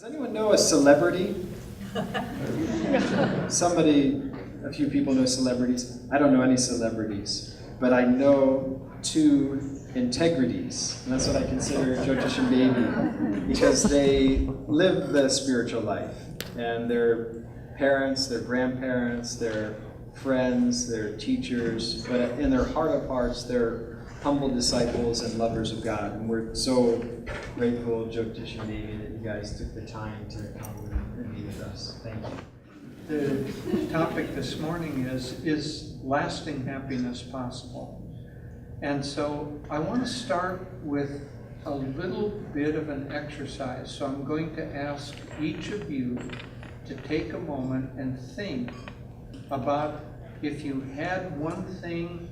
Does anyone know a celebrity? A few people know celebrities. I don't know any celebrities, but I know two integrities. And that's what I consider Jyotish and Baby, because they live the spiritual life. And their parents, their grandparents, their friends, their teachers, but in their heart of hearts, they're humble disciples and lovers of God. And we're so grateful, Jyotish and Baby, that you guys took the time to come and be with us. Thank you. The topic this morning is lasting happiness possible? And so I want to start with a little bit of an exercise. So I'm going to ask each of you to take a moment and think about if you had one thing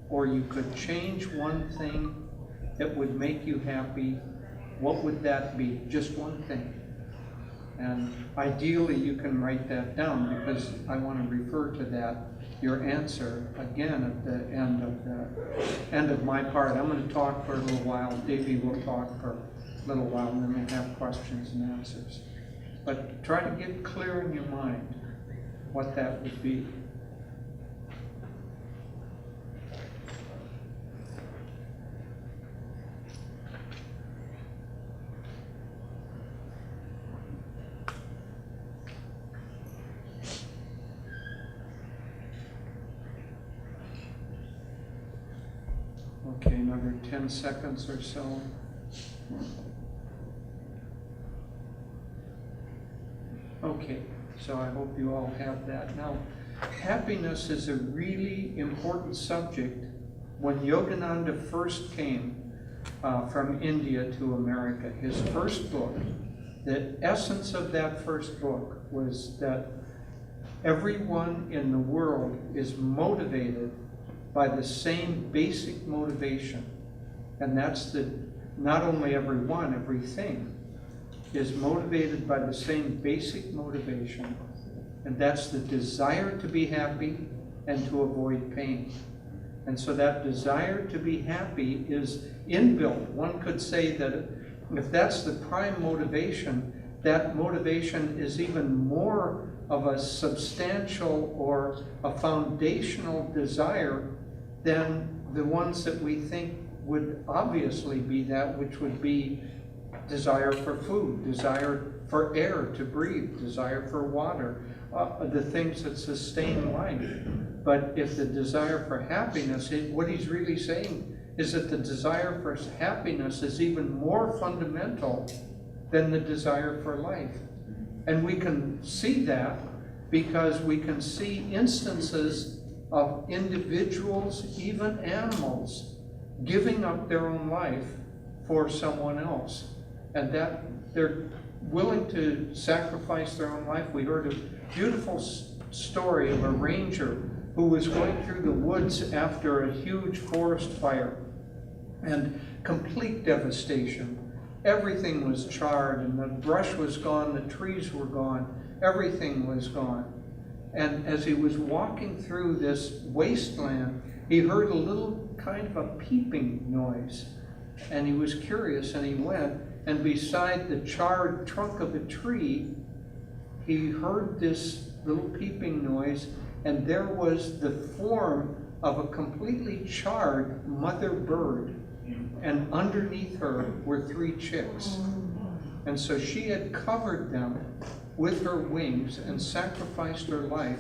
or you could change one thing that would make you happy, what would that be? Just one thing. And ideally you can write that down, because I want to refer to that, your answer, again at the end of my part. I'm going to talk for a little while. Davey will talk for a little while, and then we have questions and answers. But try to get clear in your mind what that would be. Okay, another 10 seconds or so. Okay, so I hope you all have that. Now, happiness is a really important subject. When Yogananda first came from India to America, his first book, the essence of that first book was that everyone in the world is motivated by the same basic motivation. And that's that not only everyone, everything is motivated by the same basic motivation, and that's the desire to be happy and to avoid pain. And so that desire to be happy is inbuilt. One could say that if that's the prime motivation, that motivation is even more of a substantial or a foundational desire than the ones that we think would obviously be that, which would be desire for food, desire for air to breathe, desire for water, the things that sustain life. But if the desire for happiness, what he's really saying is that the desire for happiness is even more fundamental than the desire for life. And we can see that because we can see instances of individuals, even animals, giving up their own life for someone else. And that they're willing to sacrifice their own life. We heard a beautiful story of a ranger who was going through the woods after a huge forest fire and complete devastation. Everything was charred and the brush was gone, the trees were gone, everything was gone. And as he was walking through this wasteland, he heard a little kind of a peeping noise. And he was curious, and he went, and beside the charred trunk of a tree, he heard this little peeping noise, and there was the form of a completely charred mother bird. And underneath her were 3 chicks. And so she had covered them with her wings and sacrificed her life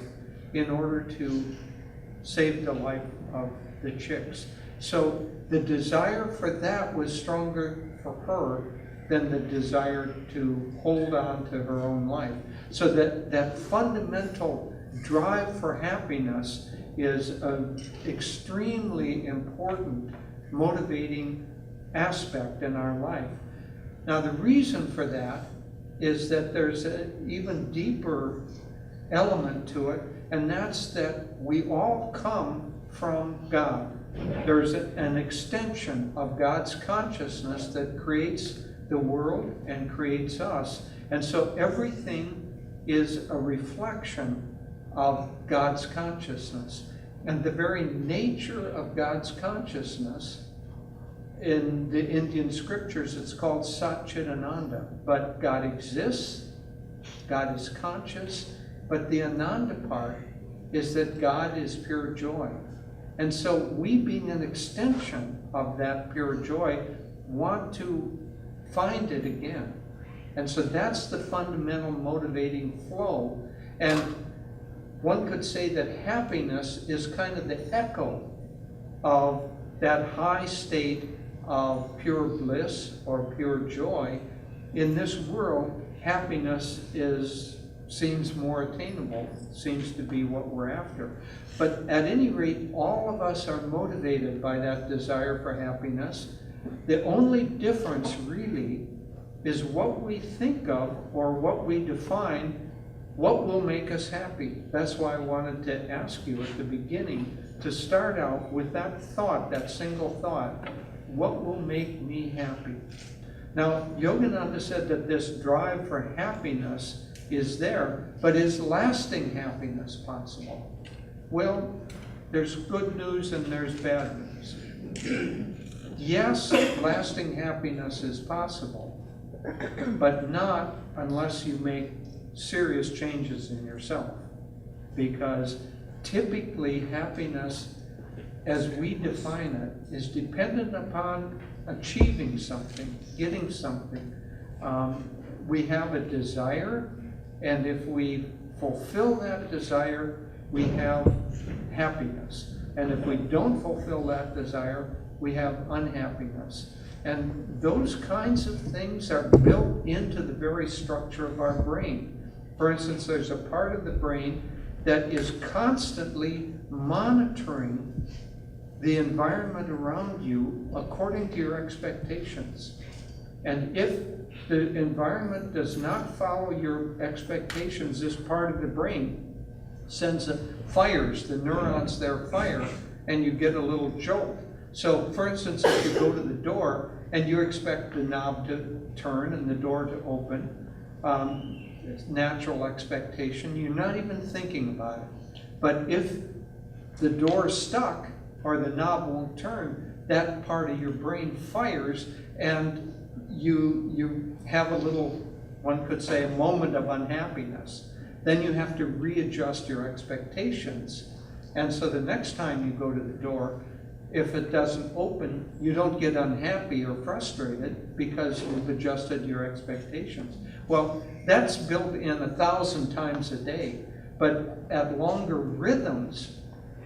in order to save the life of the chicks. So the desire for that was stronger for her than the desire to hold on to her own life. So that fundamental drive for happiness is an extremely important motivating aspect in our life. Now the reason for that is that there's an even deeper element to it, and that's that we all come from God. There's an extension of God's consciousness that creates the world and creates us. And so everything is a reflection of God's consciousness. And the very nature of God's consciousness in the Indian scriptures, it's called Ananda. But God exists, God is conscious, but the Ananda part is that God is pure joy. And so we, being an extension of that pure joy, want to find it again. And so that's the fundamental motivating flow. And one could say that happiness is kind of the echo of that high state of pure bliss or pure joy. In this world, happiness seems more attainable, seems to be what we're after. But at any rate, all of us are motivated by that desire for happiness. The only difference really is what we think of or what we define, what will make us happy. That's why I wanted to ask you at the beginning to start out with that thought, that single thought, what will make me happy? Now, Yogananda said that this drive for happiness is there, but is lasting happiness possible? Well, there's good news and there's bad news. Yes, lasting happiness is possible, but not unless you make serious changes in yourself. Because typically happiness, as we define it, is dependent upon achieving something, getting something. We have a desire, and if we fulfill that desire, we have happiness. And if we don't fulfill that desire, we have unhappiness. And those kinds of things are built into the very structure of our brain. For instance, there's a part of the brain that is constantly monitoring the environment around you according to your expectations. And if the environment does not follow your expectations, this part of the brain sends fires, the neurons there fire, and you get a little jolt. So, for instance, if you go to the door and you expect the knob to turn and the door to open, it's natural expectation, you're not even thinking about it. But if the door is stuck or the knob won't turn, that part of your brain fires and you have a little, one could say, a moment of unhappiness. Then you have to readjust your expectations. And so the next time you go to the door, if it doesn't open, you don't get unhappy or frustrated because you've adjusted your expectations. Well, that's built in 1,000 times a day. But at longer rhythms,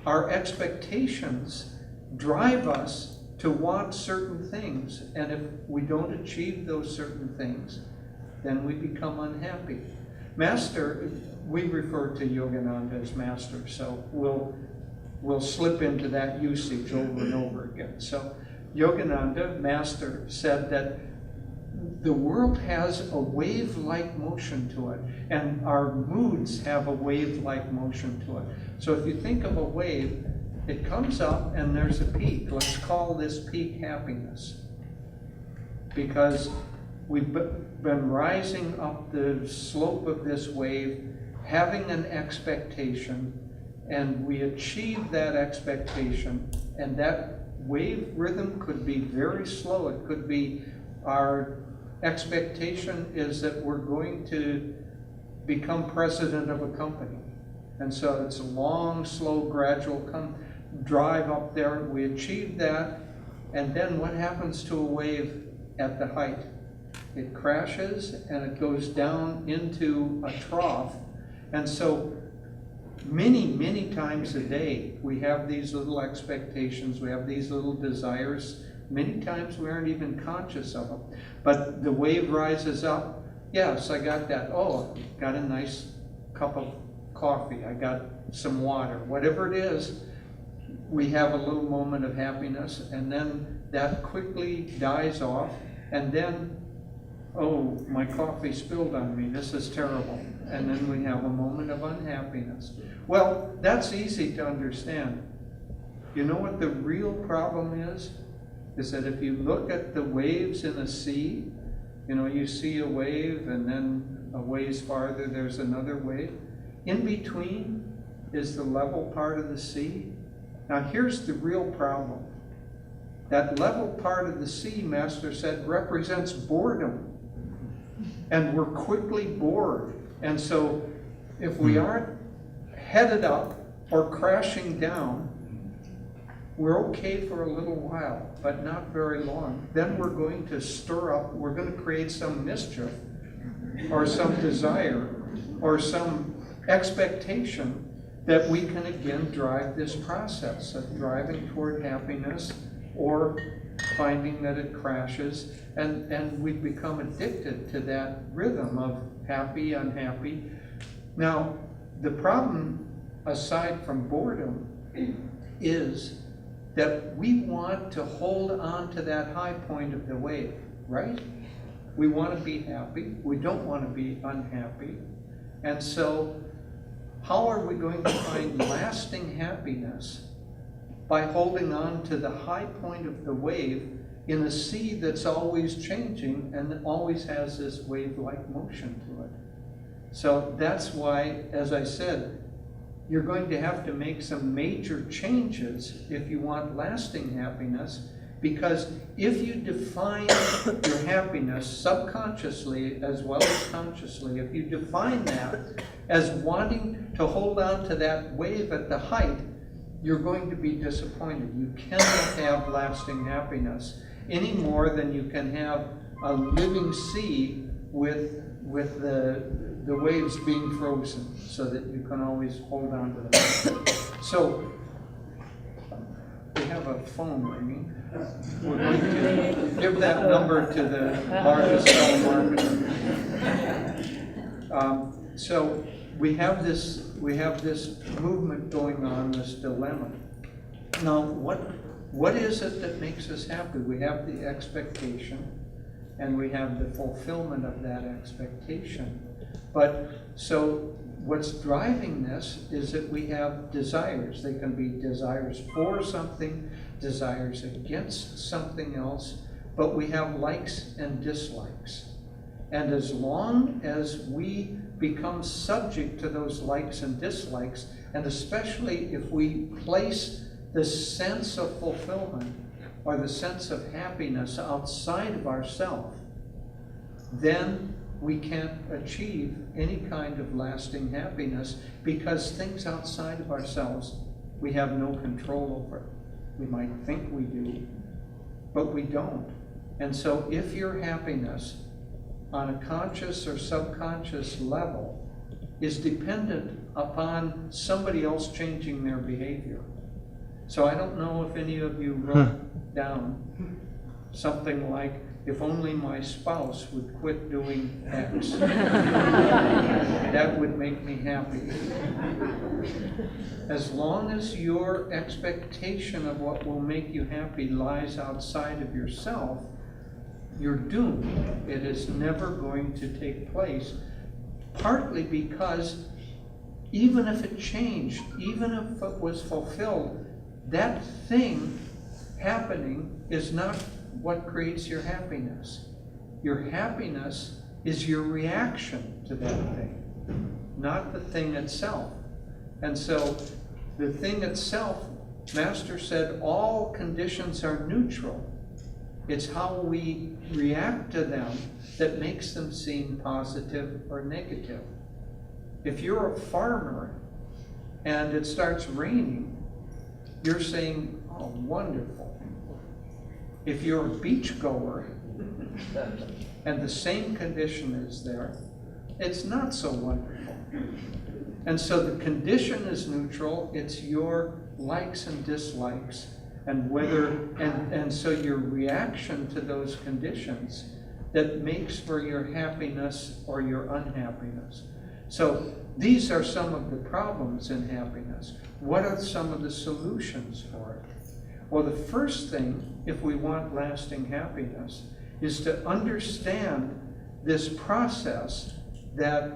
our expectations drive us to want certain things. And if we don't achieve those certain things, then we become unhappy. Master, we refer to Yogananda as Master, so we'll slip into that usage over and over again. So Yogananda, Master, said that the world has a wave-like motion to it, and our moods have a wave-like motion to it. So if you think of a wave, it comes up and there's a peak. Let's call this peak happiness, because we've been rising up the slope of this wave, having an expectation, and we achieve that expectation, and that wave rhythm could be very slow. It could be our expectation is that we're going to become president of a company. And so it's a long, slow, gradual drive up there. We achieve that, and then what happens to a wave at the height? It crashes and it goes down into a trough. And so many, many times a day, we have these little expectations, we have these little desires. Many times we aren't even conscious of them. But the wave rises up. Yes, I got that. Oh, got a nice cup of coffee. I got some water. Whatever it is, we have a little moment of happiness, and then that quickly dies off. And then, oh, my coffee spilled on me. This is terrible. And then we have a moment of unhappiness. Well, that's easy to understand. You know what the real problem is? Is that if you look at the waves in a sea, you know, you see a wave and then a ways farther there's another wave. In between is the level part of the sea. Now here's the real problem. That level part of the sea, Master said, represents boredom. And we're quickly bored. And so if we aren't headed up or crashing down, we're okay for a little while, but not very long. Then we're going to stir up, we're going to create some mischief or some desire or some expectation that we can again drive this process of driving toward happiness or finding that it crashes, and we've become addicted to that rhythm of happy, unhappy. Now, the problem, aside from boredom, is that we want to hold on to that high point of the wave, right? We want to be happy. We don't want to be unhappy. And so, how are we going to find lasting happiness? By holding on to the high point of the wave in a sea that's always changing and always has this wave-like motion to it. So that's why, as I said, you're going to have to make some major changes if you want lasting happiness, because if you define your happiness subconsciously as well as consciously, if you define that as wanting to hold on to that wave at the height, you're going to be disappointed. You cannot have lasting happiness any more than you can have a living sea with the waves being frozen, so that you can always hold on to them. So we have a phone ringing. We're going to give that number to the largest telemarketer. So we have this movement going on, this dilemma. Now, what is it that makes us happy? We have the expectation, and we have the fulfillment of that expectation. But so what's driving this is that we have desires. They can be desires for something, desires against something else, but we have likes and dislikes. And as long as we become subject to those likes and dislikes, and especially if we place the sense of fulfillment or the sense of happiness outside of ourselves, then we can't achieve any kind of lasting happiness, because things outside of ourselves we have no control over. We might think we do, but we don't. And so if your happiness on a conscious or subconscious level is dependent upon somebody else changing their behavior. So I don't know if any of you wrote down something like, if only my spouse would quit doing X, that would make me happy. As long as your expectation of what will make you happy lies outside of yourself, you're doomed. It is never going to take place, partly because even if it changed, even if it was fulfilled, that thing happening is not what creates your happiness. Your happiness is your reaction to that thing, not the thing itself. And so the thing itself, Master said, all conditions are neutral. It's how we react to them that makes them seem positive or negative. If you're a farmer and it starts raining, you're saying, oh, wonderful. If you're a beachgoer and the same condition is there, it's not so wonderful. And so the condition is neutral, it's your likes and dislikes, and so your reaction to those conditions that makes for your happiness or your unhappiness. So these are some of the problems in happiness. What are some of the solutions for it? Well, the first thing, if we want lasting happiness, is to understand this process that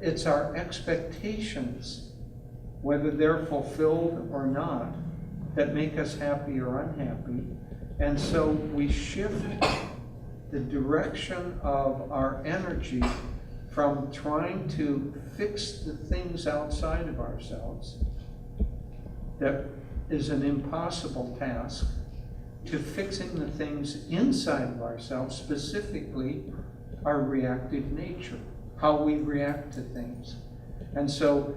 it's our expectations, whether they're fulfilled or not, that make us happy or unhappy. And so we shift the direction of our energy from trying to fix the things outside of ourselves. That is an impossible task. to fixing the things inside of ourselves, specifically our reactive nature, how we react to things. And so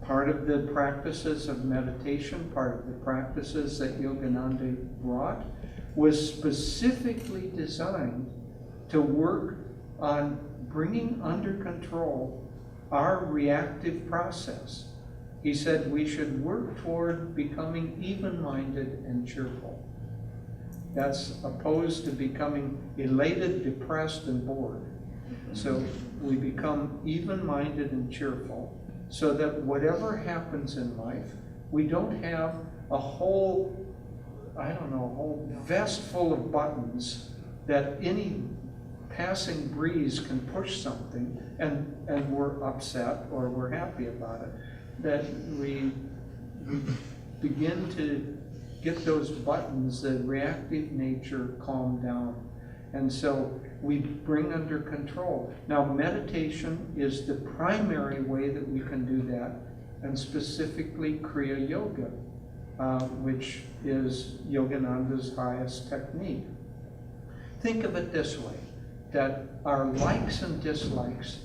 part of the practices of meditation, part of the practices that Yogananda brought, was specifically designed to work on bringing under control our reactive process. He said we should work toward becoming even-minded and cheerful. That's opposed to becoming elated, depressed, and bored. So we become even-minded and cheerful so that whatever happens in life, we don't have a whole, a whole vest full of buttons that any passing breeze can push something and we're upset or we're happy about it. That we begin to get those buttons, the reactive nature, calmed down. And so we bring under control. Now, meditation is the primary way that we can do that, and specifically Kriya Yoga, which is Yogananda's highest technique. Think of it this way, that our likes and dislikes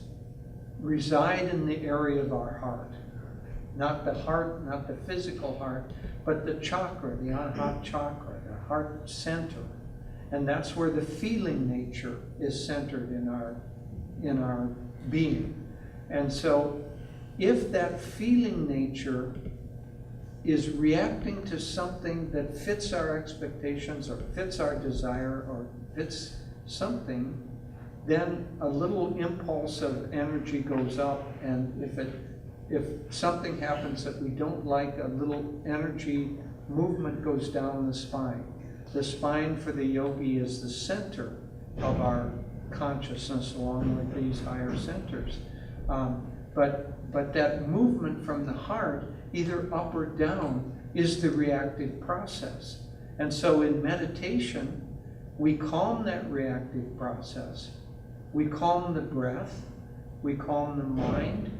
reside in the area of our heart. Not the heart, not the physical heart, but the chakra, the Anahata chakra, the heart center. And that's where the feeling nature is centered in our being. And so if that feeling nature is reacting to something that fits our expectations or fits our desire or fits something, then a little impulse of energy goes up, and if something happens that we don't like, a little energy movement goes down the spine. The spine for the yogi is the center of our consciousness along with these higher centers. But that movement from the heart, either up or down, is the reactive process. And so in meditation, we calm that reactive process. We calm the breath, we calm the mind,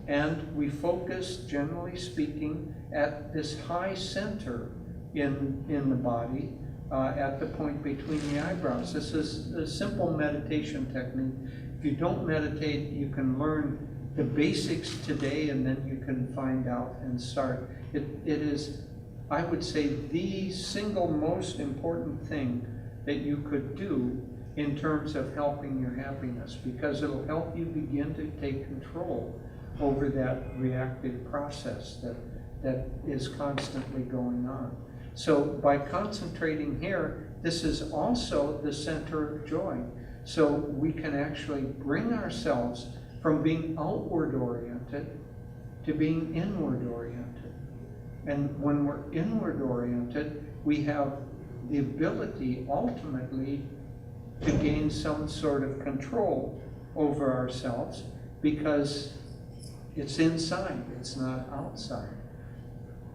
and we focus, generally speaking, at this high center in the body, at the point between the eyebrows. This is a simple meditation technique. If you don't meditate, you can learn the basics today, and then you can find out and start. It is, I would say, the single most important thing that you could do in terms of helping your happiness, because it'll help you begin to take control over that reactive process that is constantly going on. So by concentrating here, this is also the center of joy. So we can actually bring ourselves from being outward oriented to being inward oriented. And when we're inward oriented, we have the ability ultimately to gain some sort of control over ourselves, because it's inside, it's not outside.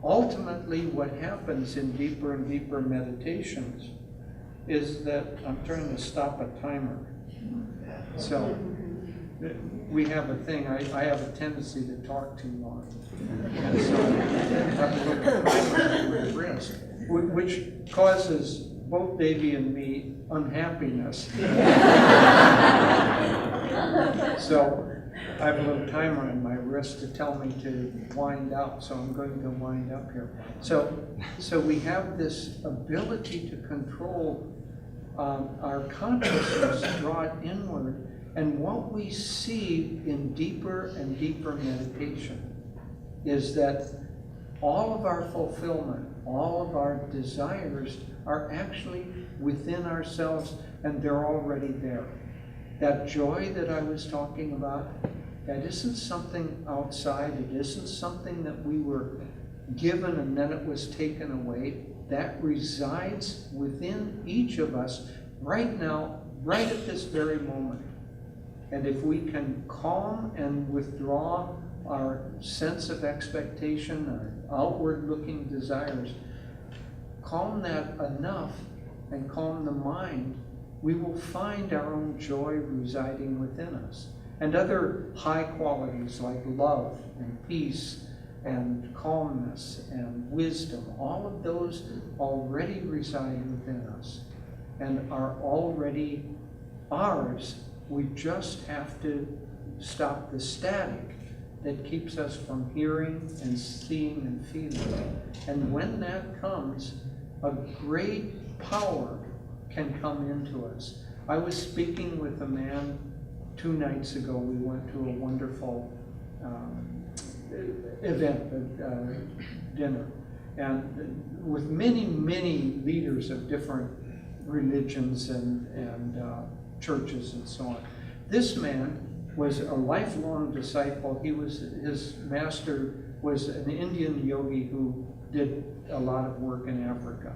Ultimately, what happens in deeper and deeper meditations is that, I'm trying to stop a timer. So, we have a thing, I have a tendency to talk too long. And so I have to look at the timer on my wrist, which causes both Davey and me unhappiness. So I have a little timer on my wrist to tell me to wind up, so I'm going to wind up here. So we have this ability to control our consciousness, draw it inward, and what we see in deeper and deeper meditation is that all of our fulfillment, all of our desires are actually within ourselves, and they're already there. That joy that I was talking about, that isn't something outside, it isn't something that we were given and then it was taken away. That resides within each of us right now, right at this very moment. And if we can calm and withdraw our sense of expectation, our outward-looking desires, calm that enough and calm the mind, we will find our own joy residing within us. And other high qualities like love and peace and calmness and wisdom. All of those already reside within us and are already ours. We just have to stop the static that keeps us from hearing and seeing and feeling. And when that comes, a great power can come into us. I was speaking with a man 2 nights ago. We went to a wonderful event, dinner, and with many, many leaders of different religions and churches and so on. This man was a lifelong disciple. His master was an Indian yogi who did a lot of work in Africa.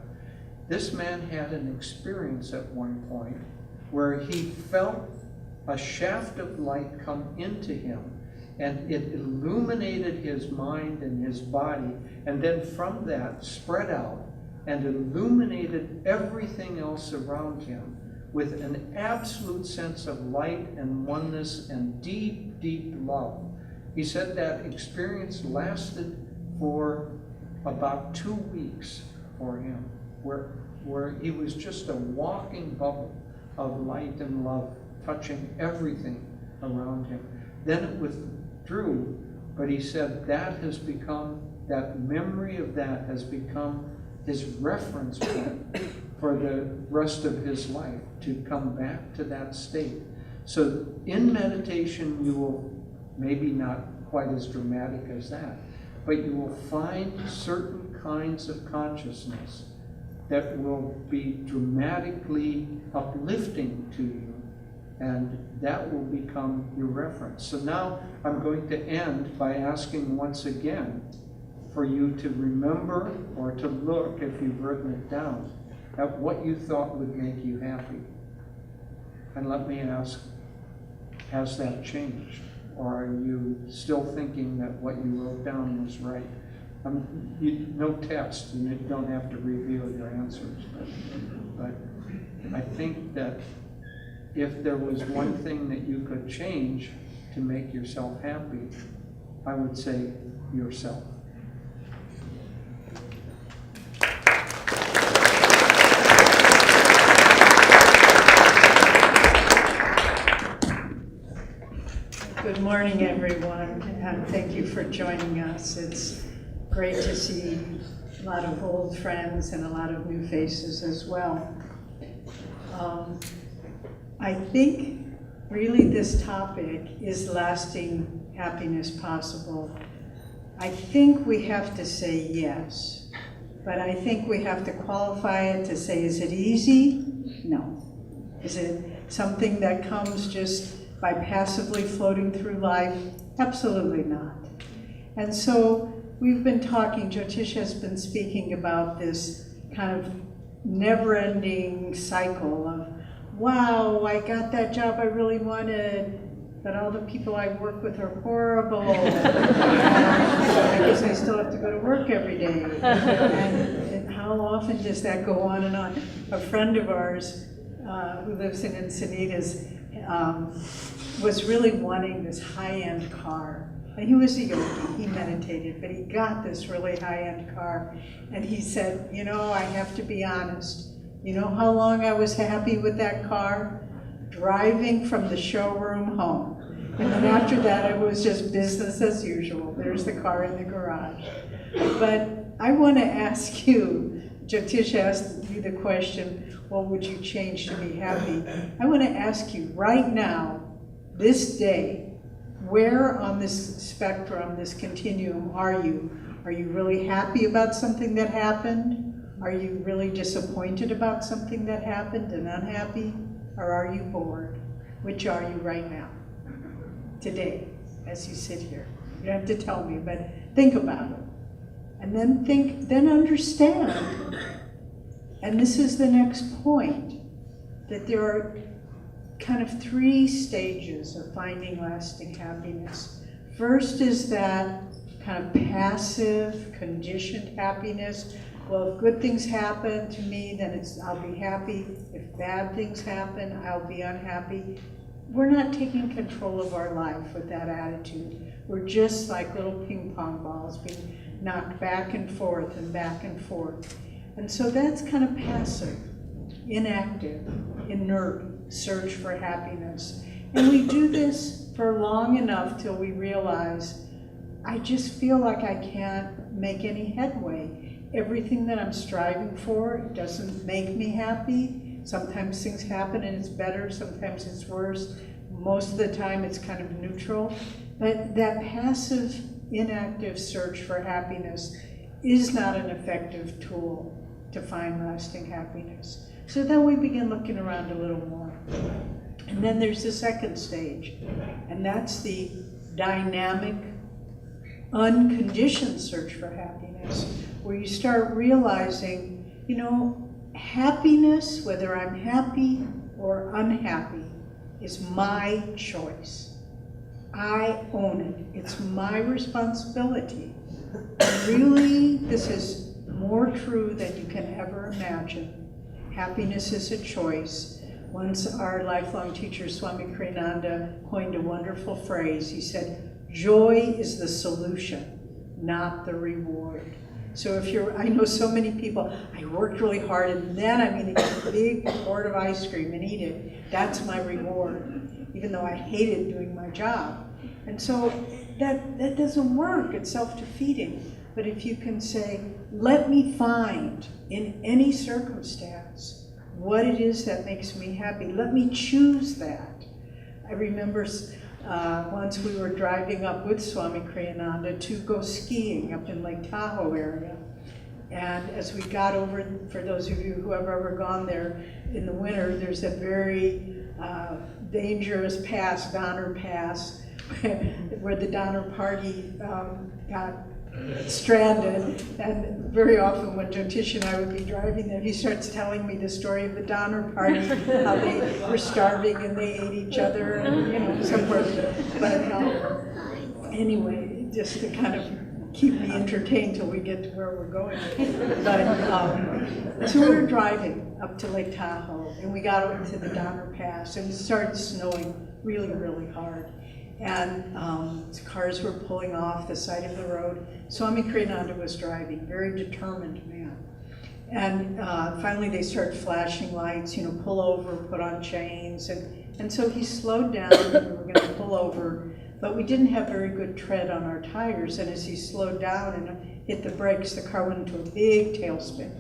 This man had an experience at one point where he felt a shaft of light come into him, and it illuminated his mind and his body, and then from that spread out and illuminated everything else around him with an absolute sense of light and oneness and deep, deep love. He said that experience lasted for about 2 weeks for him, where he was just a walking bubble of light and love, touching everything around him. Then it withdrew, but he said that memory of that has become his reference point for the rest of his life, to come back to that state. So in meditation, you will, maybe not quite as dramatic as that, but you will find certain kinds of consciousness that will be dramatically uplifting to you, and that will become your reference. So now I'm going to end by asking once again for you to remember, or to look, if you've written it down, at what you thought would make you happy. And let me ask, has that changed? Or are you still thinking that what you wrote down was right? No test, and you don't have to reveal your answers. But I think that if there was one thing that you could change to make yourself happy, I would say yourself. Good morning, everyone, and thank you for joining us. It's great to see a lot of old friends and a lot of new faces as well. I think really this topic, is lasting happiness possible? I think we have to say yes, but I think we have to qualify it to say, is it easy? No. Is it something that comes just by passively floating through life? Absolutely not. And so we've been talking, Jyotish has been speaking about this kind of never-ending cycle of, wow, I got that job I really wanted, but all the people I work with are horrible. I guess I still have to go to work every day. And how often does that go on and on? A friend of ours who lives in Encinitas was really wanting this high-end car. And he was a yogi, he meditated, but he got this really high-end car. And he said, you know, I have to be honest. You know how long I was happy with that car? Driving from the showroom home. And then after that, it was just business as usual. There's the car in the garage. But I want to ask you, Jyotish asked you the question, what would you change to be happy? I want to ask you right now, this day, where on this spectrum, this continuum are you? Are you really happy about something that happened? Are you really disappointed about something that happened and unhappy? Or are you bored? Which are you right now? Today, as you sit here. You don't have to tell me, but think about it. And then understand. And this is the next point, that there are kind of 3 stages of finding lasting happiness. First is that kind of passive, conditioned happiness. Well, if good things happen to me, then I'll be happy. If bad things happen, I'll be unhappy. we're not taking control of our life with that attitude. We're just like little ping pong balls being knocked back and forth and back and forth. And so that's kind of passive, inactive, inert search for happiness. And we do this for long enough till we realize, I just feel like I can't make any headway. Everything that I'm striving for doesn't make me happy. Sometimes things happen and it's better, sometimes it's worse. Most of the time it's kind of neutral. But that passive, inactive search for happiness is not an effective tool to find lasting happiness. So then we begin looking around a little more. And then there's the second stage, and that's the dynamic, unconditioned search for happiness, where you start realizing, you know, happiness, whether I'm happy or unhappy, is my choice. I own it. It's my responsibility. And really, this is more true than you can ever imagine. Happiness is a choice. Once our lifelong teacher, Swami Ananda, coined a wonderful phrase. He said, joy is the solution, not the reward. So if you're, I know so many people, I worked really hard and then I'm gonna get a big quart of ice cream and eat it. That's my reward, even though I hated doing my job. And so that doesn't work, it's self-defeating. But if you can say, let me find in any circumstance what it is that makes me happy, let me choose that. I remember once we were driving up with Swami Kriyananda to go skiing up in Lake Tahoe area. And as we got over, for those of you who have ever gone there in the winter, there's a very dangerous pass, Donner Pass, where the Donner Party got stranded. And very often when Jyotish and I would be driving there, he starts telling me the story of the Donner Party, how they were starving and they ate each other, and you know, so forth. But anyway, just to kind of keep me entertained till we get to where we're going. But so we were driving up to Lake Tahoe, and we got over to the Donner Pass, and it started snowing really, really hard. And cars were pulling off the side of the road. Swami Kriyananda was driving, very determined man. And finally they started flashing lights, you know, pull over, put on chains. And so he slowed down, and we were gonna pull over, but we didn't have very good tread on our tires. And as he slowed down and hit the brakes, the car went into a big tailspin.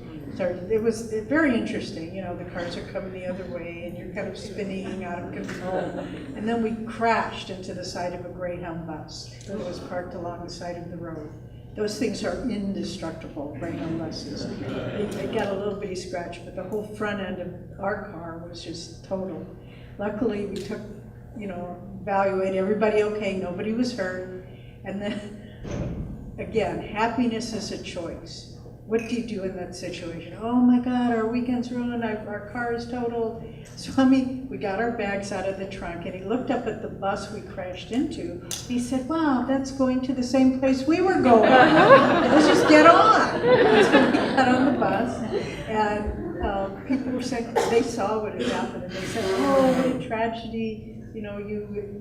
It was very interesting, you know, the cars are coming the other way and you're kind of spinning out of control. And then we crashed into the side of a Greyhound bus that was parked along the side of the road. Those things are indestructible, Greyhound buses. They got a little bitty scratch, but the whole front end of our car was just total. Luckily, we took, you know, evaluated everybody okay, nobody was hurt. And then, again, happiness is a choice. What do you do in that situation? Oh my God, our weekend's ruined, our car is totaled. Swami, we got our bags out of the trunk, and he looked up at the bus we crashed into. He said, wow, that's going to the same place we were going. Let's just get on. So we got on the bus, and people were saying, they saw what had happened, and they said, oh, what a tragedy. You know,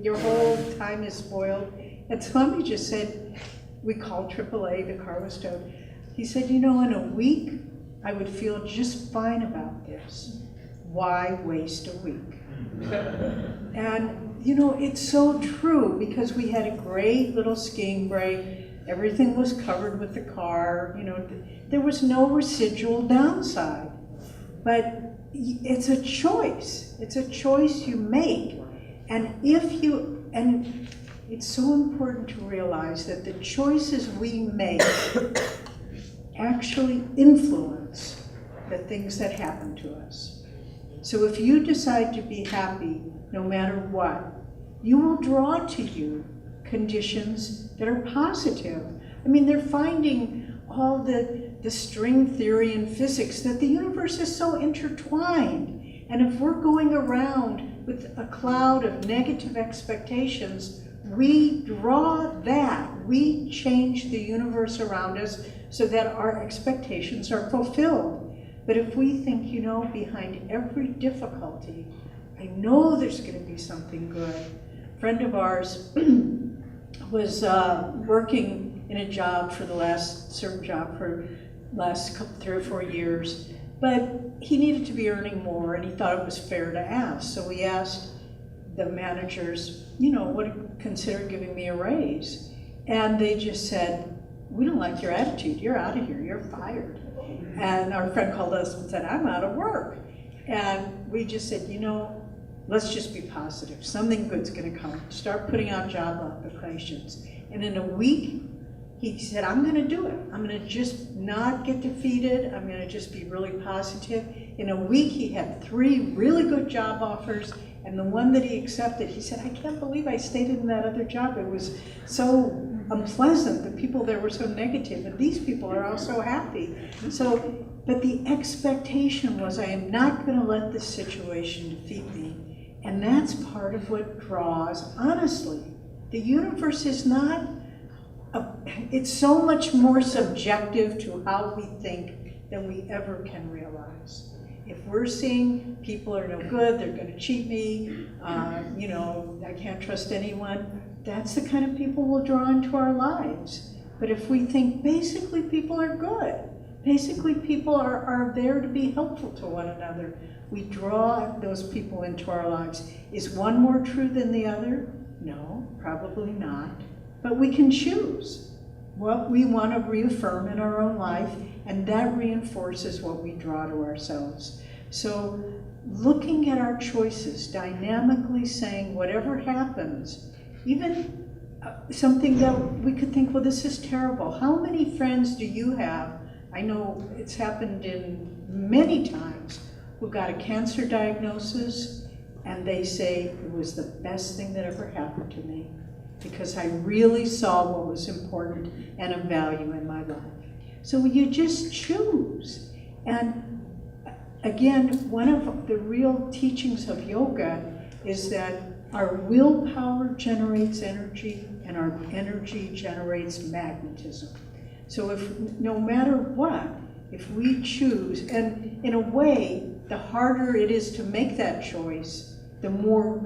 your whole time is spoiled. And Swami just said, we called AAA, the car was towed. He said, you know, in a week, I would feel just fine about this. Why waste a week? And, you know, it's so true, because we had a great little skiing break. Everything was covered with the car. You know, there was no residual downside. But it's a choice. It's a choice you make. And it's so important to realize that the choices we make actually influence the things that happen to us. So if you decide to be happy no matter what, you will draw to you conditions that are positive. I mean, they're finding all the string theory in physics that the universe is so intertwined. And if we're going around with a cloud of negative expectations, we draw that. We change the universe around us so that our expectations are fulfilled. But if we think, you know, behind every difficulty, I know there's going to be something good. A friend of ours was working in a job for the last 3 or 4 years, but he needed to be earning more, and he thought it was fair to ask. So we asked the managers, consider giving me a raise. And they just said, we don't like your attitude. You're out of here. You're fired. And our friend called us and said, I'm out of work. And we just said, let's just be positive. Something good's going to come. Start putting out job applications. And in a week, he said, I'm going to do it. I'm going to just not get defeated. I'm going to just be really positive. In a week, he had 3 really good job offers. And the one that he accepted, he said, I can't believe I stayed in that other job. It was so unpleasant. The people there were so negative, and these people are all so happy. But the expectation was, I am not going to let this situation defeat me. And that's part of what draws, honestly. The universe is not, it's so much more subjective to how we think than we ever can realize. If we're seeing people are no good, they're going to cheat me, I can't trust anyone, that's the kind of people we'll draw into our lives. But if we think basically people are good, basically people are there to be helpful to one another, we draw those people into our lives. Is one more true than the other? No, probably not. But we can choose what we want to reaffirm in our own life, and that reinforces what we draw to ourselves. So looking at our choices, dynamically saying whatever happens, even something that we could think, well, this is terrible. How many friends do you have? I know it's happened in many times, who got a cancer diagnosis and they say it was the best thing that ever happened to me because I really saw what was important and of value in my life. So you just choose. And again, one of the real teachings of yoga is that our willpower generates energy and our energy generates magnetism. So if no matter what, if we choose, and in a way, the harder it is to make that choice, the more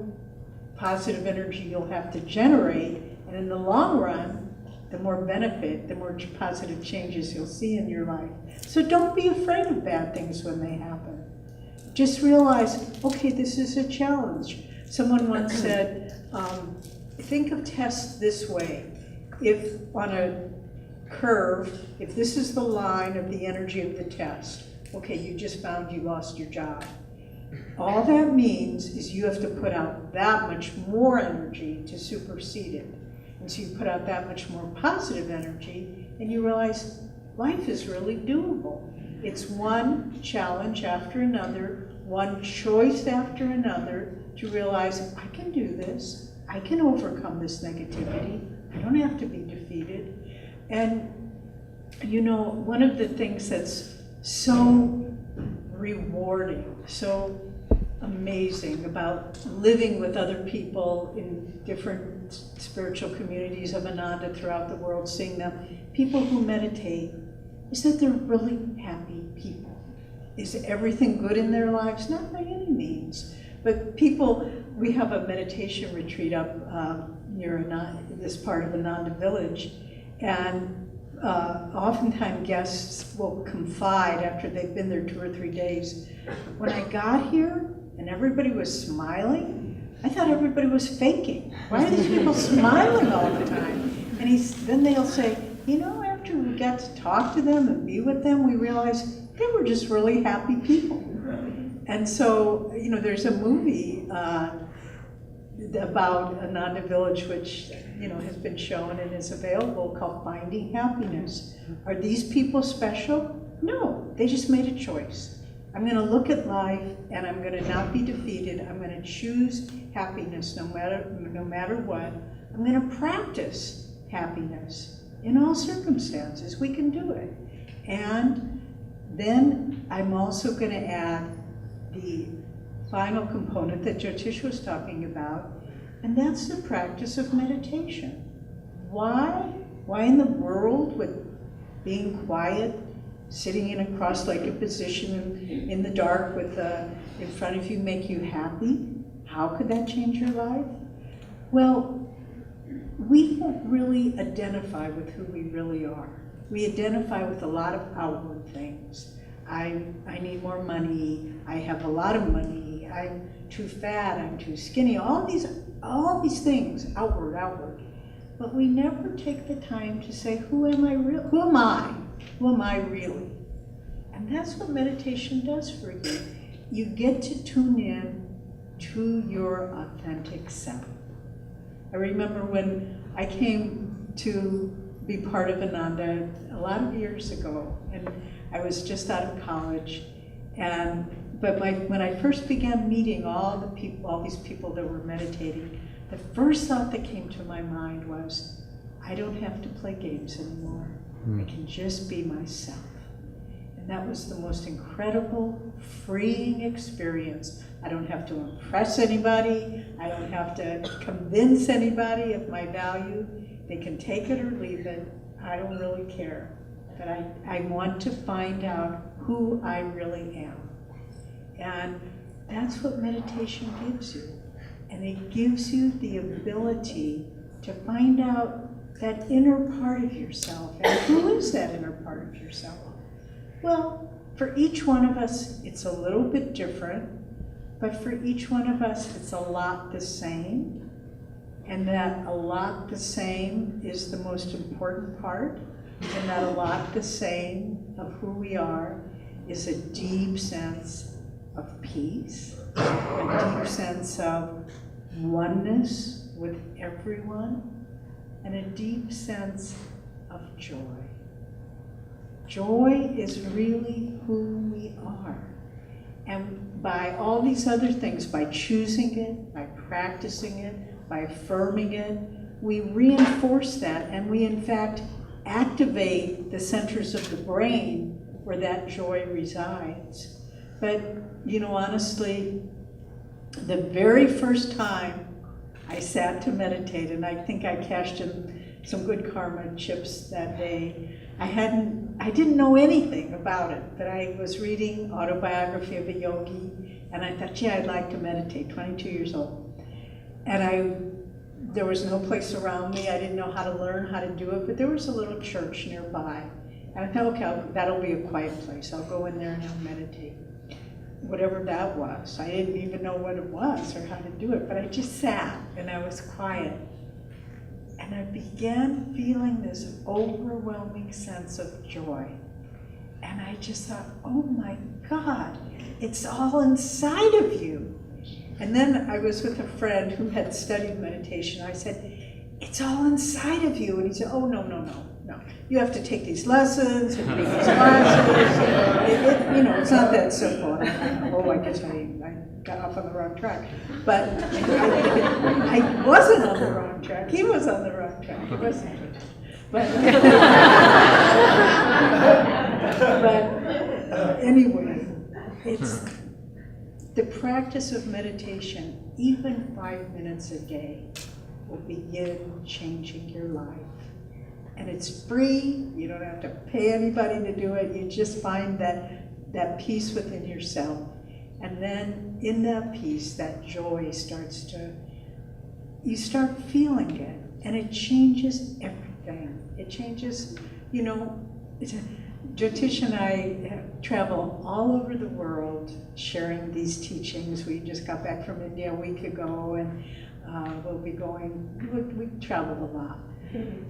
positive energy you'll have to generate, and in the long run, the more benefit, the more positive changes you'll see in your life. So don't be afraid of bad things when they happen. Just realize, okay, this is a challenge. Someone once said, think of tests this way. If on a curve, if this is the line of the energy of the test, okay, you just found you lost your job. All that means is you have to put out that much more energy to supersede it. And so you put out that much more positive energy, and you realize life is really doable. It's one challenge after another, one choice after another, to realize I can do this, I can overcome this negativity, I don't have to be defeated. And one of the things that's so rewarding, so amazing about living with other people in different spiritual communities of Ananda throughout the world, seeing them, people who meditate, is that they're really happy people. Is everything good in their lives? Not by any means. But people, we have a meditation retreat up near this part of Ananda village, and oftentimes guests will confide after they've been there 2 or 3 days, when I got here and everybody was smiling, I thought everybody was faking. Why are these people smiling all the time? And then they'll say, after we got to talk to them and be with them, we realized they were just really happy people. And so, there's a movie about Ananda Village, which has been shown and is available, called Finding Happiness. Are these people special? No, they just made a choice. I'm going to look at life and I'm going to not be defeated. I'm going to choose happiness no matter what. I'm going to practice happiness in all circumstances. We can do it. And then I'm also going to add the final component that Jyotish was talking about, and that's the practice of meditation. Why? Why in the world would being quiet, sitting in a cross-legged position in the dark with in front of you make you happy? How could that change your life? Well, we don't really identify with who we really are. We identify with a lot of outward things. I need more money, I have a lot of money, I'm too fat, I'm too skinny, all these things, outward. But we never take the time to say, who am I really? Who am I? Who am I really? And that's what meditation does for you. You get to tune in to your authentic self. I remember when I came to be part of Ananda a lot of years ago, and I was just out of college, but when I first began meeting all these people that were meditating, the first thought that came to my mind was, I don't have to play games anymore. I can just be myself. And that was the most incredible, freeing experience. I don't have to impress anybody. I don't have to convince anybody of my value. They can take it or leave it. I don't really care. But I want to find out who I really am. And that's what meditation gives you. And it gives you the ability to find out that inner part of yourself. And who is that inner part of yourself? Well, for each one of us, it's a little bit different, but for each one of us, it's a lot the same. And that a lot the same is the most important part. And that a lot the same of who we are is a deep sense of peace, a deep sense of oneness with everyone, and a deep sense of joy. Joy is really who we are. And by all these other things, by choosing it, by practicing it, by affirming it, we reinforce that, and we in fact activate the centers of the brain where that joy resides. But, honestly, the very first time I sat to meditate, and I think I cashed in some good karma chips that day, I didn't know anything about it, but I was reading Autobiography of a Yogi, and I thought, I'd like to meditate, 22 years old. And there was no place around me, I didn't know how to learn how to do it, but there was a little church nearby. And I thought, okay, that'll be a quiet place, I'll go in there and I'll meditate. Whatever that was, I didn't even know what it was or how to do it, but I just sat and I was quiet. And I began feeling this overwhelming sense of joy. And I just thought, oh my God, it's all inside of you. And then I was with a friend who had studied meditation. I said, it's all inside of you. And he said, oh, no. You have to take these lessons and take these classes. It's not that simple. And I thought, I guess I got off on the wrong track. But I wasn't on the wrong track. He was on the wrong track. He wasn't. But anyway, it's the practice of meditation, even 5 minutes a day, will begin changing your life. And it's free, you don't have to pay anybody to do it, you just find that peace within yourself. And then in that peace, that joy you start feeling it, and it changes everything. It changes, Jyotish and I travel all over the world sharing these teachings. We just got back from India a week ago, and we'll be going, we traveled a lot.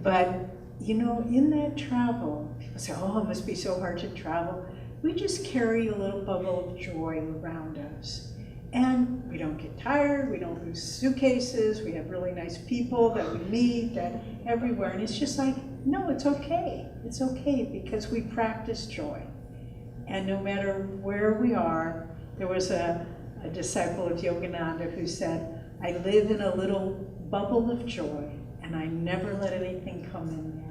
But, in that travel, people say, oh, it must be so hard to travel. We just carry a little bubble of joy around us. And we don't get tired, we don't lose suitcases, we have really nice people that we meet everywhere. And it's just like, no, it's okay. It's okay because we practice joy. And no matter where we are, there was a disciple of Yogananda who said, I live in a little bubble of joy and I never let anything come in there.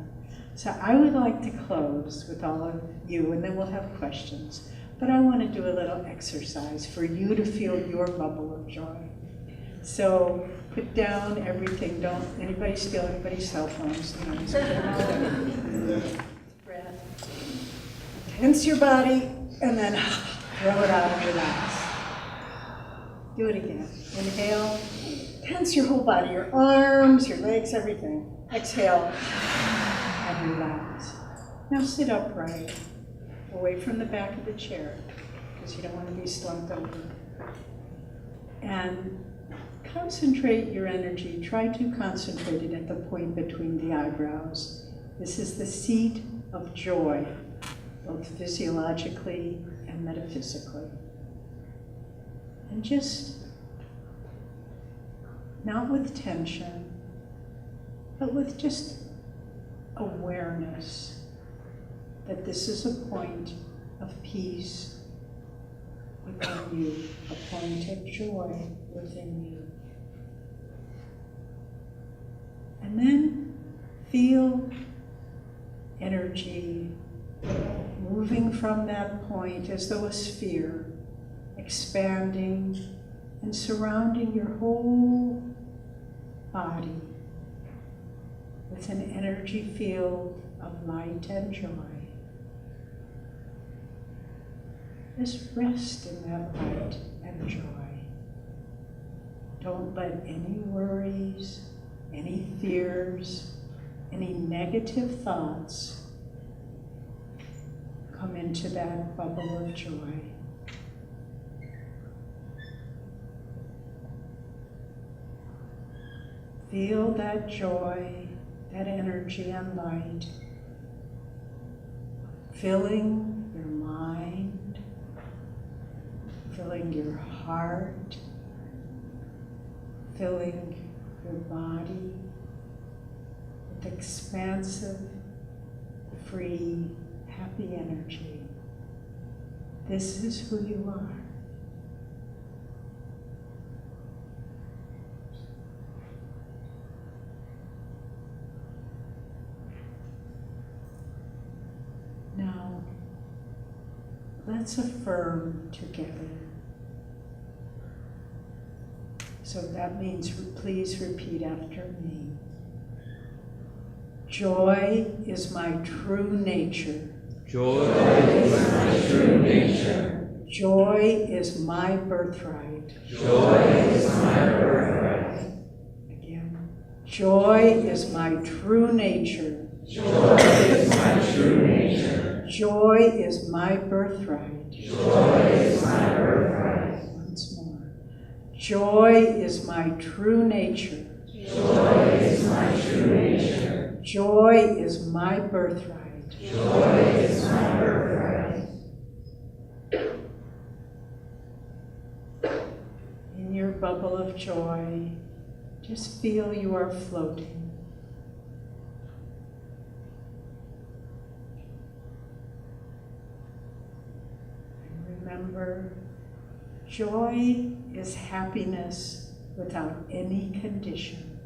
So I would like to close with all of you, and then we'll have questions. But I want to do a little exercise for you to feel your bubble of joy. So put down everything. Don't anybody steal anybody's cell phones. Breath. Tense your body, and then throw it out and relax. Do it again. Inhale. Tense your whole body, your arms, your legs, everything. Exhale. And relax. Now sit upright, away from the back of the chair, because you don't want to be slumped over. And concentrate your energy. Try to concentrate it at the point between the eyebrows. This is the seat of joy, both physiologically and metaphysically. And just, not with tension, but with just awareness that this is a point of peace within you, a point of joy within you. And then feel energy moving from that point as though a sphere, expanding and surrounding your whole body with an energy field of light and joy. Just rest in that light and joy. Don't let any worries, any fears, any negative thoughts come into that bubble of joy. Feel that joy, that energy and light filling your mind, filling your heart, filling your body with expansive, free, happy energy. This is who you are. Now, let's affirm together. So that means please repeat after me. Joy is my true nature. Joy is my true nature. Joy is my birthright. Joy is my birthright. Again. Joy is my true nature. Joy is my true nature. Joy is my birthright. Joy is my birthright. Once more. Joy is my true nature. Joy is my true nature. Joy is my birthright. Joy is my birthright. In your bubble of joy, just feel you are floating. And remember, joy is happiness without any condition.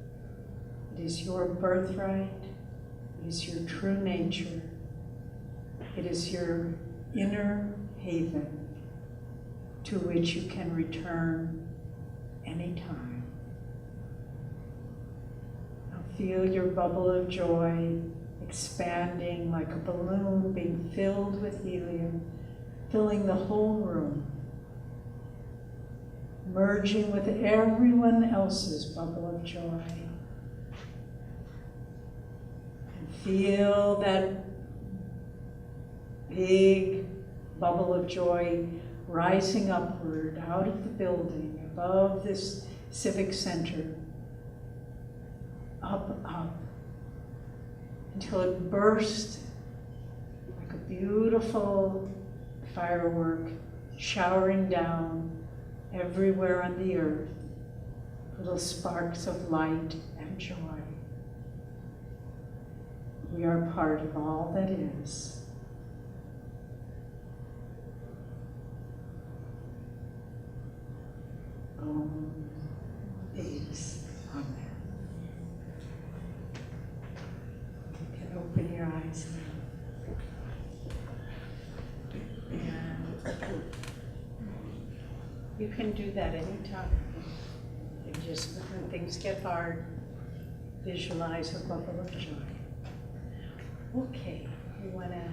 It is your birthright. It is your true nature. It is your inner haven to which you can return anytime. Now feel your bubble of joy expanding like a balloon being filled with helium, filling the whole room, merging with everyone else's bubble of joy. And feel that big bubble of joy rising upward out of the building, above this civic center, up, until it burst like a beautiful firework showering down everywhere on the earth, little sparks of light and joy. We are part of all that is. Peace. Amen. You can open your eyes now. And you can do that anytime. You just, when things get hard, visualize a bubble of joy. Okay, we want to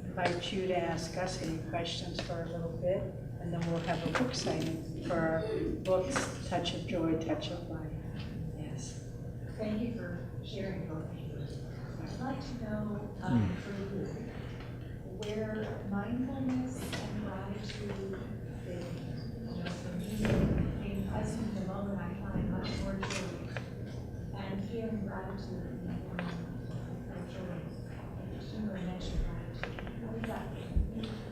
invite you to ask us any questions for a little bit, and then we'll have a book signing for our books, Touch of Joy, Touch of Life. Yes. Thank you for sharing both. I'd like to know where mindfulness and gratitude fit. You know, for me, being present in the moment, I find much more joy, and feeling gratitude in the form of joy. Similar mention gratitude. How is that?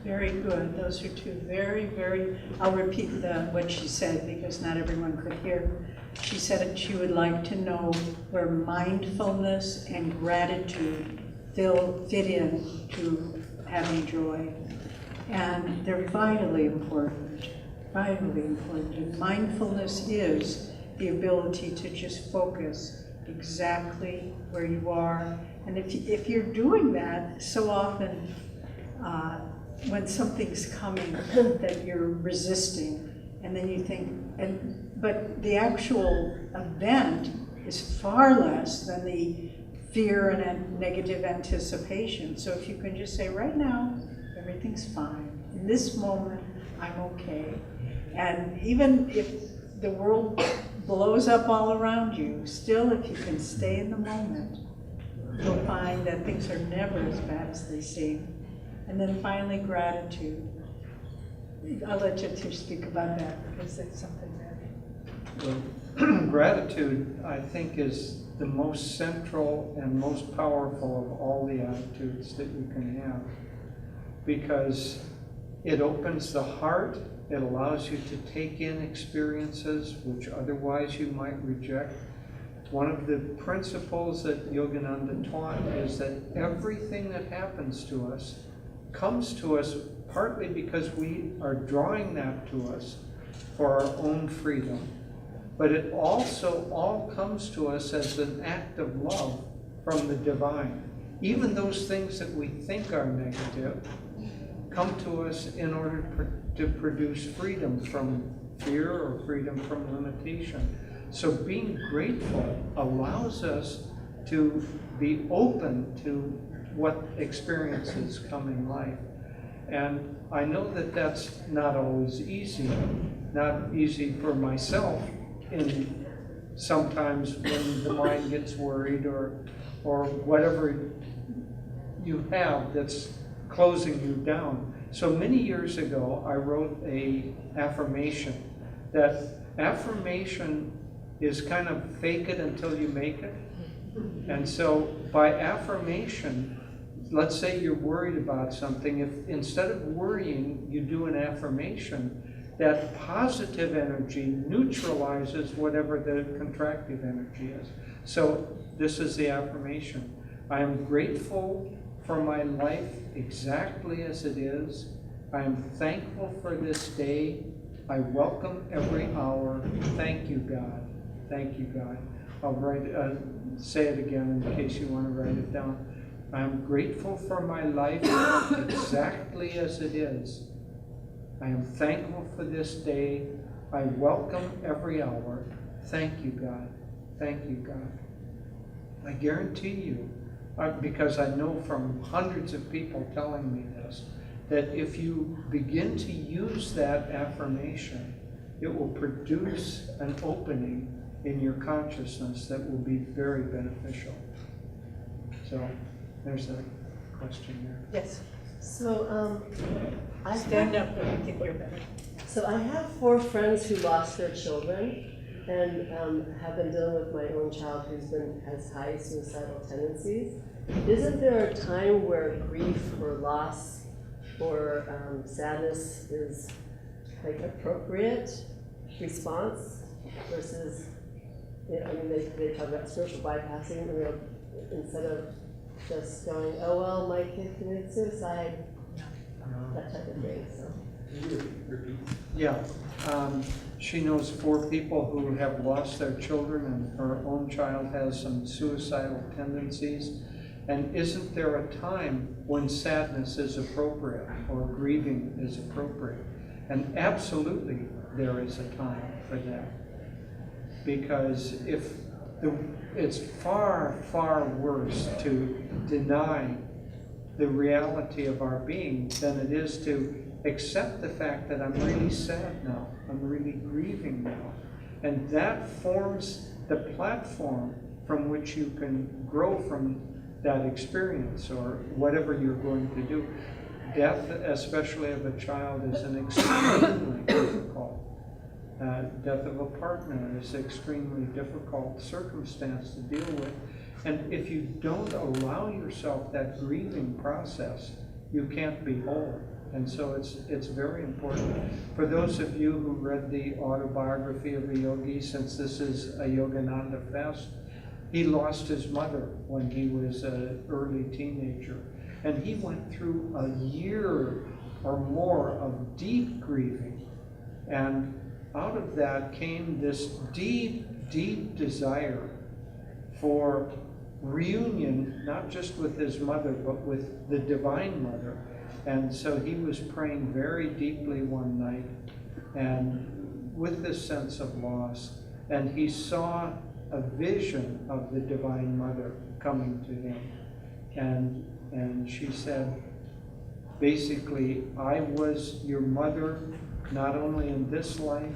Very good. Those are two very, I'll repeat what she said because not everyone could hear. She said that she would like to know where mindfulness and gratitude fit in to having joy. And they're vitally important, And mindfulness is the ability to just focus exactly where you are. And if you're doing that, so often when something's coming that you're resisting, and then you think, but the actual event is far less than the fear and negative anticipation. So if you can just say, right now, everything's fine. In this moment, I'm okay. And even if the world blows up all around you, still if you can stay in the moment, you'll find that things are never as bad as they seem. And then finally, gratitude. I'll let you two speak about that because it's something that... Well, gratitude, I think, is the most central and most powerful of all the attitudes that you can have, because it opens the heart, it allows you to take in experiences which otherwise you might reject. One of the principles that Yogananda taught is that everything that happens to us comes to us partly because we are drawing that to us for our own freedom. But it also all comes to us as an act of love from the divine. Even those things that we think are negative come to us in order to produce freedom from fear or freedom from limitation. So being grateful allows us to be open to what experiences come in life. And I know that that's not always easy, not easy for myself in sometimes when the mind gets worried or whatever you have that's closing you down. So many years ago, I wrote an affirmation. That affirmation is kind of fake it until you make it. And so by affirmation, let's say you're worried about something, if instead of worrying, you do an affirmation, that positive energy neutralizes whatever the contractive energy is. So this is the affirmation. I am grateful for my life exactly as it is. I am thankful for this day. I welcome every hour. Thank you, God. Thank you, God. I'll say it again in case you want to write it down. I am grateful for my life exactly as it is. I am thankful for this day. I welcome every hour. Thank you, God. Thank you, God. I guarantee you, because I know from hundreds of people telling me this, that if you begin to use that affirmation, it will produce an opening in your consciousness that will be very beneficial. So there's a question there. Yes. So I Stand up if you think you're better. So I have 4 friends who lost their children and have been dealing with my own child has high suicidal tendencies. Isn't there a time where grief or loss or sadness is like appropriate response versus, I mean, they talk about spiritual bypassing, instead of just going, oh well, my kid committed suicide, that type of thing. So. Yeah, she knows 4 people who have lost their children, and her own child has some suicidal tendencies. And isn't there a time when sadness is appropriate or grieving is appropriate? And absolutely there is a time for that. Because it's far, far worse to deny the reality of our being than it is to accept the fact that I'm really sad now, I'm really grieving now. And that forms the platform from which you can grow from that experience or whatever you're going to do. Death, especially of a child, is an extremely difficult. Death of a partner is an extremely difficult circumstance to deal with. And if you don't allow yourself that grieving process, you can't be whole. And so it's very important. For those of you who read the autobiography of a yogi, since this is a Yogananda fest, he lost his mother when he was an early teenager. And he went through a year or more of deep grieving. And out of that came this deep, deep desire for reunion, not just with his mother, but with the Divine Mother. And so he was praying very deeply one night, and with this sense of loss, and he saw a vision of the Divine Mother coming to him. And she said, basically, I was your mother, not only in this life,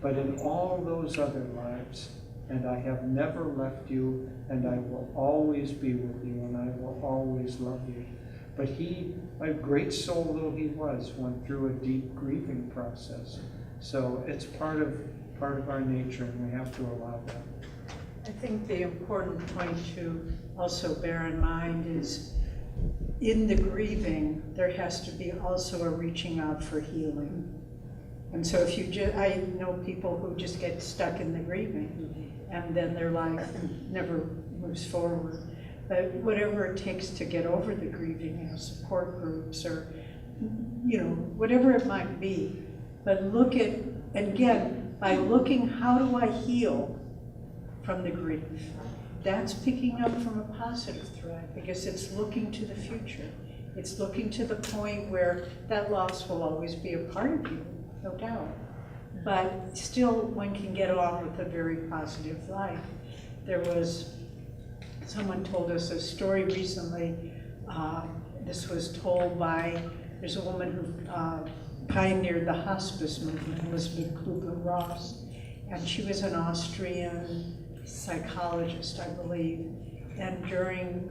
but in all those other lives. And I have never left you, and I will always be with you, and I will always love you. But he, a great soul though he was, went through a deep grieving process. So it's part of our nature, and we have to allow that. I think the important point to also bear in mind is in the grieving, there has to be also a reaching out for healing. And so if you just, I know people who just get stuck in the grieving and then their life never moves forward. But whatever it takes to get over the grieving, support groups or, whatever it might be. But look at, again, by looking, how do I heal from the grief? That's picking up from a positive thread because it's looking to the future. It's looking to the point where that loss will always be a part of you, no doubt. But still, one can get on with a very positive life. Someone told us a story recently. This was told by, there's a woman who pioneered the hospice movement, Elizabeth Kubler-Ross, and she was an Austrian psychologist, I believe. And during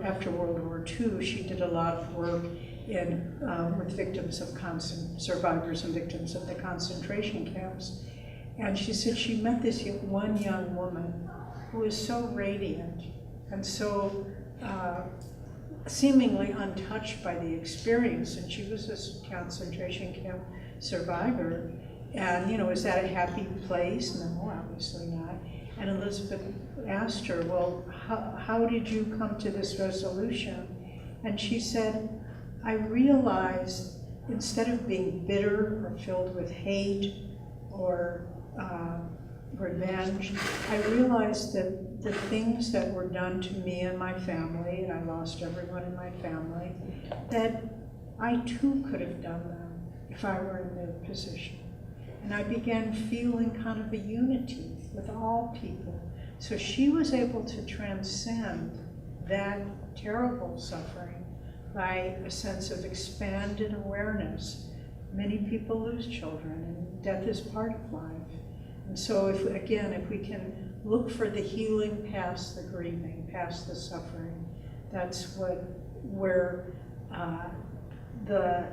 after World War II, she did a lot of work with victims of survivors and victims of the concentration camps. And she said she met this one young woman who was so radiant and so seemingly untouched by the experience. And she was a concentration camp survivor. And, is that a happy place? No, obviously not. And Elizabeth asked her, well, how did you come to this resolution? And she said, I realized instead of being bitter or filled with hate or revenge, I realized that the things that were done to me and my family, and I lost everyone in my family, that I too could have done them if I were in their position. And I began feeling kind of a unity with all people. So she was able to transcend that terrible suffering by a sense of expanded awareness. Many people lose children, and death is part of life. And so if we can look for the healing past the grieving, past the suffering, that's where the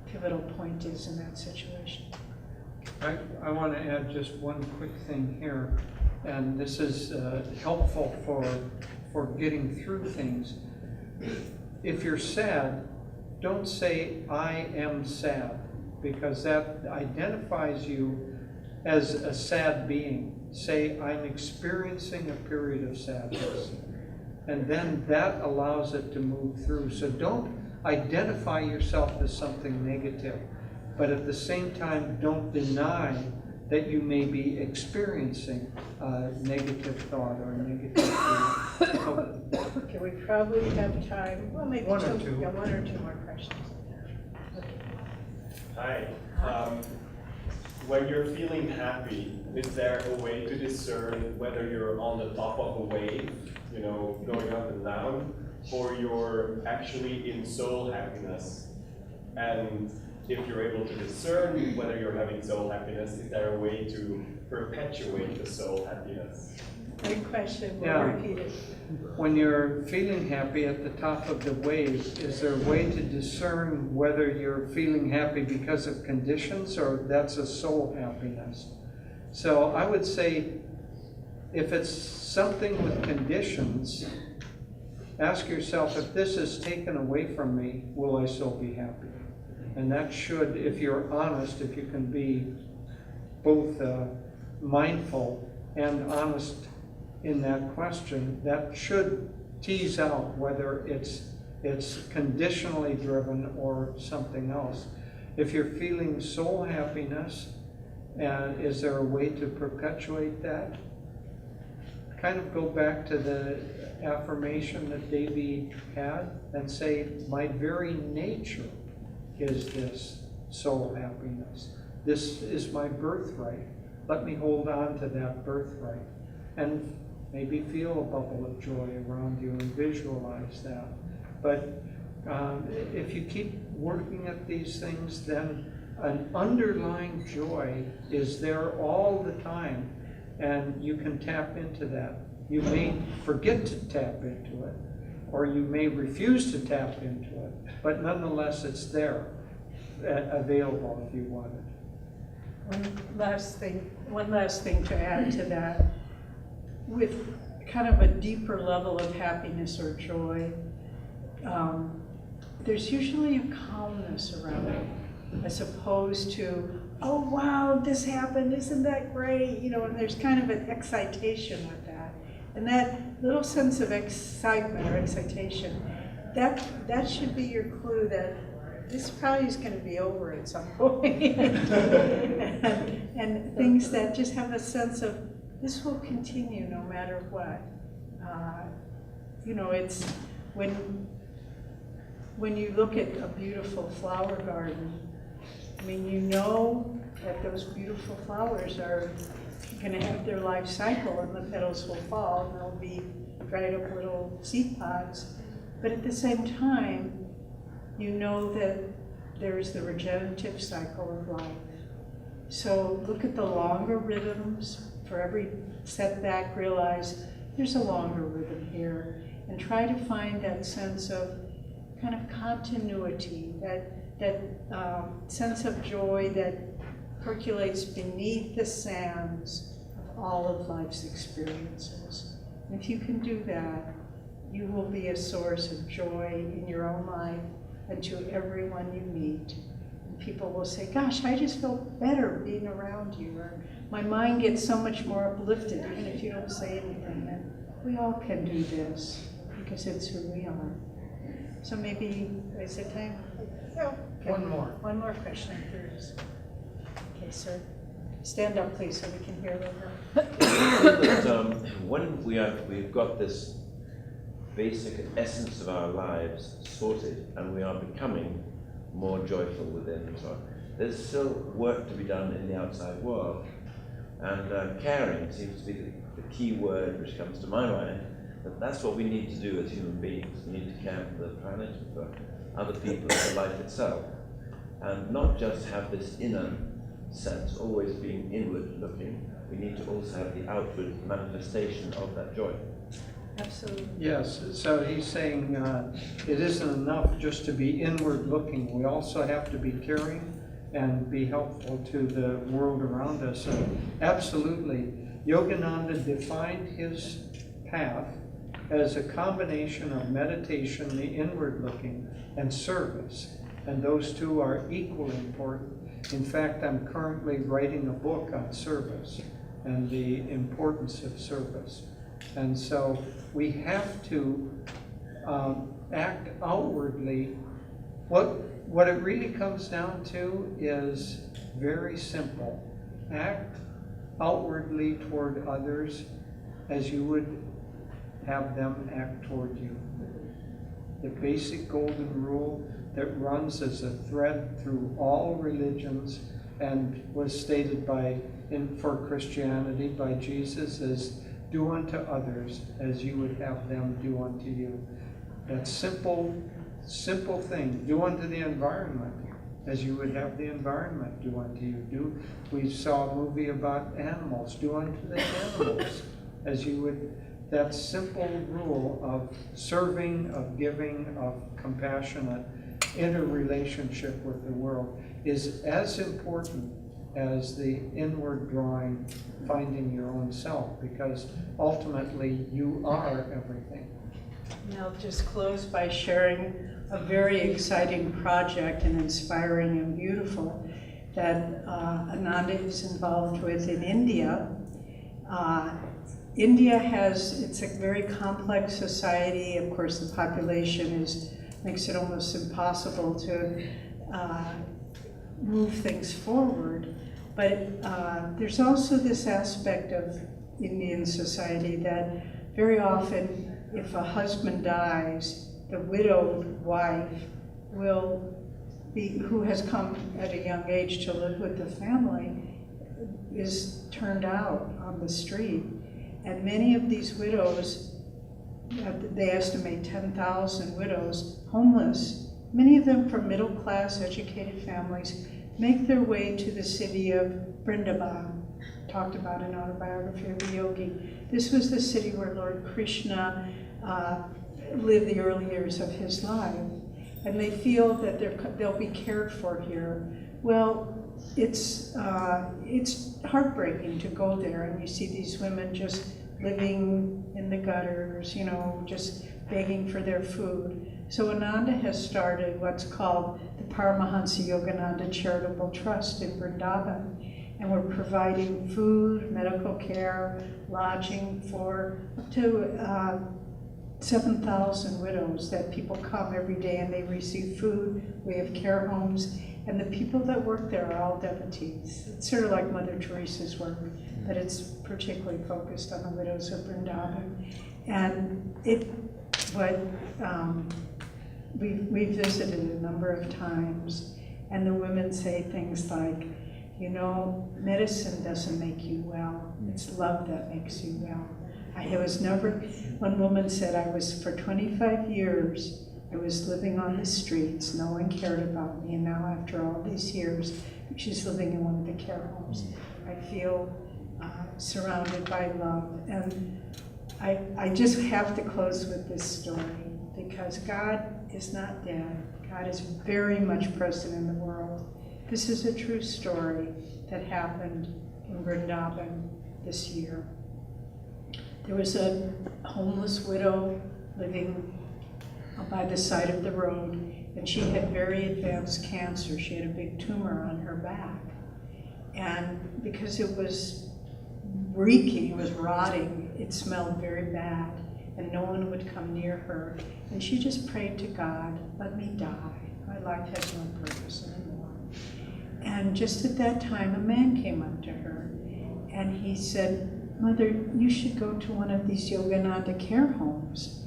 pivotal point is in that situation. I want to add just one quick thing here, and this is helpful for getting through things. If you're sad, don't say, I am sad, because that identifies you as a sad being. Say, I'm experiencing a period of sadness. And then that allows it to move through. So don't identify yourself as something negative, but at the same time, don't deny that you may be experiencing a negative thought or a negative feeling. Okay, we probably have time, well, maybe One or two. Yeah, one or two more questions. Hi. When you're feeling happy, is there a way to discern whether you're on the top of a wave, going up and down, or you're actually in soul happiness? And if you're able to discern whether you're having soul happiness, is there a way to perpetuate the soul happiness? Good question, we'll Yeah. repeat it. When you're feeling happy at the top of the wave, is there a way to discern whether you're feeling happy because of conditions or that's a soul happiness? So I would say if it's something with conditions, ask yourself, if this is taken away from me, will I still be happy? And that should, if you're honest, if you can be both mindful and honest in that question, that should tease out whether it's conditionally driven or something else. If you're feeling soul happiness, and is there a way to perpetuate that? Kind of go back to the affirmation that Davy had and say, my very nature is this soul happiness. This is my birthright. Let me hold on to that birthright. And maybe feel a bubble of joy around you and visualize that. But if you keep working at these things, then an underlying joy is there all the time, and you can tap into that. You may forget to tap into it, or you may refuse to tap into it, but nonetheless it's there, available if you want it. One last thing to add to that. With kind of a deeper level of happiness or joy, there's usually a calmness around it, as opposed to, oh wow, this happened, isn't that great? You know, and there's kind of an excitation with that. And that little sense of excitement or excitation, that should be your clue that this probably is going to be over at some point. and things that just have a sense of, this will continue no matter what. You know, it's when you look at a beautiful flower garden, I mean, you know that those beautiful flowers are going to have their life cycle, and the petals will fall, and they'll be dried up little seed pods. But at the same time, you know that there's the regenerative cycle of life. So look at the longer rhythms. For every setback, realize there's a longer rhythm here, and try to find that sense of kind of continuity, that sense of joy that percolates beneath the sands of all of life's experiences. And if you can do that, you will be a source of joy in your own life and to everyone you meet. And people will say, gosh, I just feel better being around you, or my mind gets so much more uplifted, even if you don't say anything. And we all can do this because it's who we are. So maybe, is it time? No. Okay. One more. One more question, if there is. Okay, sir. Stand up, please, so we can hear that, when we've got this basic essence of our lives sorted and we are becoming more joyful within and so on, there's still work to be done in the outside world. And caring seems to be the key word which comes to my mind. But that's what we need to do as human beings. We need to care for the planet, and for other people, and for life itself. And not just have this inner sense, always being inward looking. We need to also have the outward manifestation of that joy. Absolutely. Yes, so he's saying it isn't enough just to be inward looking. We also have to be caring and be helpful to the world around us. And absolutely, Yogananda defined his path as a combination of meditation, the inward looking, and service. And those two are equally important. In fact, I'm currently writing a book on service and the importance of service. And so we have to act outwardly. What it really comes down to is very simple. Act outwardly toward others as you would have them act toward you. The basic golden rule that runs as a thread through all religions and was stated for Christianity by Jesus is, do unto others as you would have them do unto you. That simple simple thing, do unto the environment as you would have the environment do unto you. We saw a movie about animals, do unto the animals as you would. That simple rule of serving, of giving, of compassionate interrelationship with the world is as important as the inward drawing, finding your own self, because ultimately you are everything. And I'll just close by sharing a very exciting project and inspiring and beautiful that Ananda is involved with in India. India it's a very complex society. Of course, the population makes it almost impossible to move things forward. But there's also this aspect of Indian society that very often, if a husband dies, the widowed wife who has come at a young age to live with the family, is turned out on the street. And many of these widows, they estimate 10,000 widows, homeless, many of them from middle-class educated families, make their way to the city of Vrindavan, talked about in Autobiography of a Yogi. This was the city where Lord Krishna lived the early years of his life. And they feel that they'll be cared for here. Well, it's heartbreaking to go there and you see these women just living in the gutters, just begging for their food. So Ananda has started what's called the Paramahansa Yogananda Charitable Trust in Vrindavan. And we're providing food, medical care, lodging for up to 7,000 widows that people come every day and they receive food. We have care homes. And the people that work there are all devotees. It's sort of like Mother Teresa's work, but it's particularly focused on the widows of Vrindavan. And we visited a number of times, and the women say things like, medicine doesn't make you well. It's love that makes you well. One woman said, for 25 years, I was living on the streets, no one cared about me, and now after all these years, she's living in one of the care homes. I feel surrounded by love. And I just have to close with this story, because God is not dead. God is very much present in the world. This is a true story that happened in Vrindavan this year. There was a homeless widow living by the side of the road, and she had very advanced cancer. She had a big tumor on her back. And because it was reeking, it was rotting, it smelled very bad, and no one would come near her. And she just prayed to God, let me die. My life has no purpose anymore. And just at that time, a man came up to her, and he said, Mother, you should go to one of these Yogananda care homes.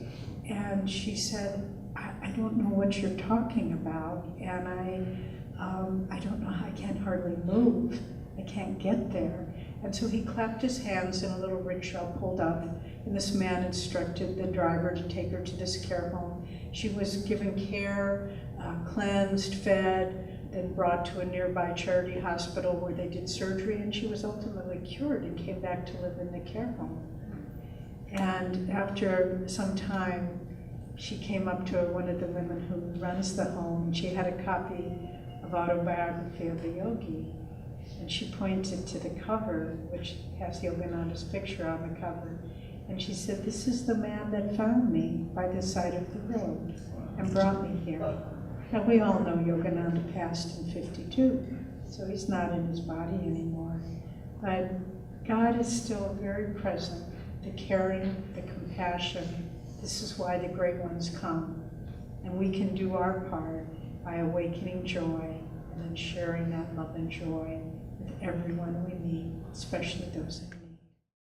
And she said, I don't know what you're talking about, and I don't know, I can't hardly move. I can't get there. And so he clapped his hands, and a little rickshaw pulled up, and this man instructed the driver to take her to this care home. She was given care, cleansed, fed, then brought to a nearby charity hospital where they did surgery, and she was ultimately cured and came back to live in the care home. And after some time, she came up to one of the women who runs the home, and she had a copy of Autobiography of a Yogi. And she pointed to the cover, which has Yogananda's picture on the cover. And she said, this is the man that found me by the side of the road and brought me here. Now, we all know Yogananda passed in 52, so he's not in his body anymore. But God is still very present, the caring, the compassion. This is why the great ones come. And we can do our part by awakening joy and then sharing that love and joy with everyone we meet, especially those in need.